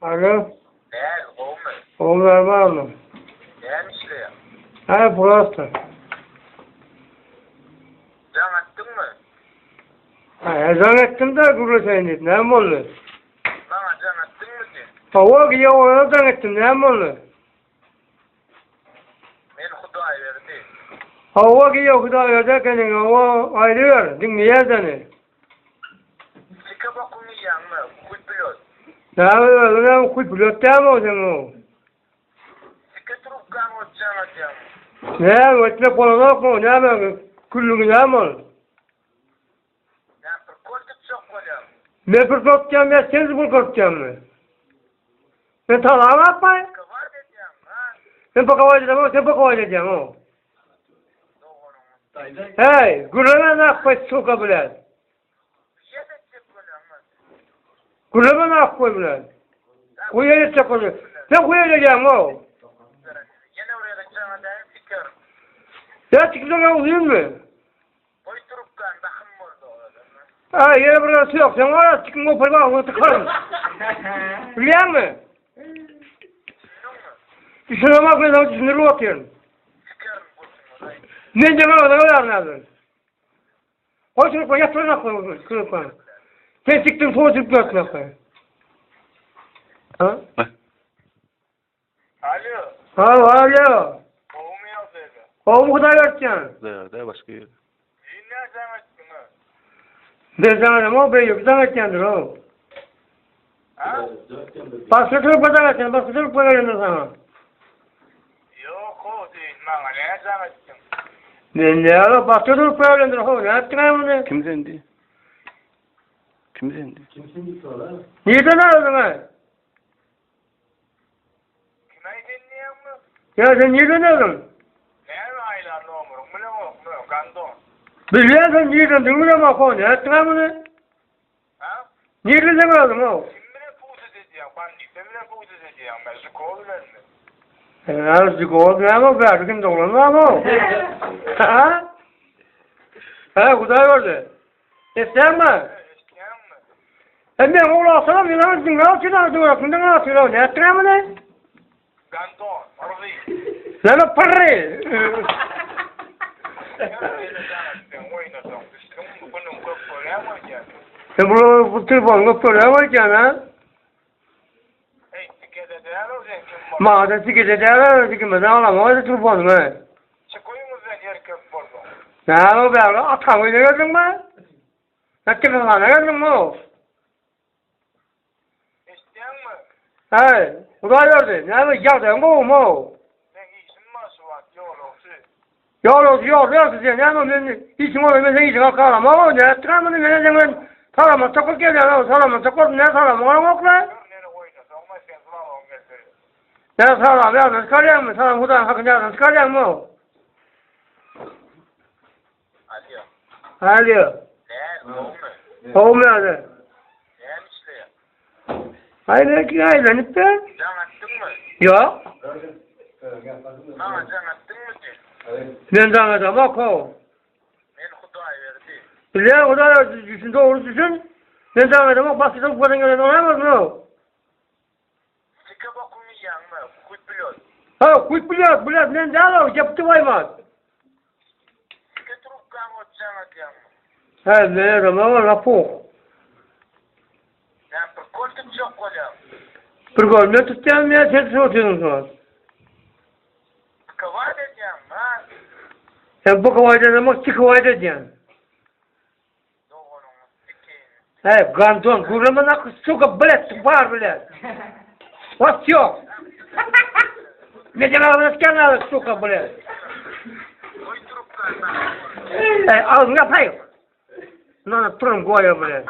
Alo. Ne? Olmuyor. Oğullar var mı? Ne işliyor? Ha burası. Can attın mı? Ha ezan ettim de gurusayın. Ne mi oldu? Bana can attın mı ki? Hava ki ya oradan ettim. Ne mi oldu? Ben Huda'yı verdi. Hava ki ya Huda'ya ederken hava ayrıyor. Dinleyer seni. Çıka bakımı yanma. Kuypuluyor. Ne yapıyor? Ne yapıyor? Pilot değil mi o zaman? Çıka turup kan olacağını atacağım. Ne yapıyor? Etine polonok mu? Ne yapıyor? Kulluk ne yapıyor? Ben bir korkup çok koyacağım. Ne fırsatacağım ya? Sen zıpır korkacağım mı? Sen talağını atmayın. Var diyeceğim ha. Sen bakavacı ama sen bakavacı diyeceğim o. Doğru. Hey, gururuna ne yapmayı soka bilen? Bir şey de çıkmıyorum. Gururuna ne yapmayı bilen? Kuyayla çakılıyor. Sen kuyayla diyeceğim o. Yine oraya da can atayım çıkarım. Ya çıkacağına uyuyun mu? Boy turup kan bakım oldu orada. Ha yere burası yok. Sen oraya çıkın o parmağı onu tıkarım. Biliyor musun? Düşünemek ne zaman düşünürü oturuyorum. Çıkarım boşuna orayı. Ne cana o da kadar nereden? Koşurup koy, yatırına koy, kırıp koy. Sen çıktın soğutup götüne koy. Ha? Alo. Alo. Olmuyor dedi. Oğlum kadar örteceksin. Da başka yer. Ne can attın ha? Ben sana dedim o ben yok, sana örteceksindir o. Ha? Bastırıp kadar örteceksin, bastırıp kadar örteceksin sana. Yok o değil. Bana ne can attın? Ne ara bastırıp kadar örteceksin o. Ne yaptın bunu? Kim zendi? Kim zendi? Nereden aradın ha? Kime dinliyor mu? Ya sen nereden aradın? Ne aylar ne olur? Mu ne olur? Kandon. Biliyorsun nereden dümdüz bak o. Ne yaptın bunu? Ha? Nereden aradın o? Kimine puğuz edeceğim? Ben kimine puğuz edeceğim? Ben şu kolu verme. Azıcık oldu ama verdim doğru ama o. Ha? Ha Kuday gördü. İster mi? İsteyen mi? Ben oğlu alsana bir zaman ne yapıyorsun? Duvarında ne yapıyorsun? Ne yaptın bunu? Kandon. Orada Ne mi parayı? Sen bu telefonu koyamayacaksın ha? Mağaza çıkacak değerler çıkmaz ama mağaza telefonu mu? Ne yapıyor be? Atam öyle gördün mü? Ne telefonu gördün mü? Hey, Kuday gördü. Ne yapıyor? Geldi bu mu? Yol size ne yapayım hiç mi olmuyor hiç mi kalam ama ne yaptığımı ne zaman tarama takıp geliyor tarama takıp ne tarama ona bakla ne tarama ya çıkarıyor mu tarama buradan hakkında çıkarıyor mu alo olmuyor hayır ki hayır ne yaptın yok ben sana bak o. Bile o da düşün doğru düşün. Ben sana bak basit olup kadın gören olamaz mı? Ha kuyt biliyor. Ben daha o yaptı vaymaz. Ha ne ama rapo. Bir gol ne tutacağım ya sen soruyorsun. Sen bu kavayda demek ki kavayda diyen. He, gandon, gururumuna suka bilet, var bilet. What yok? Ne cevabını skanlar suka bilet. Ağzına payık. Nana turun koyuyor bilet.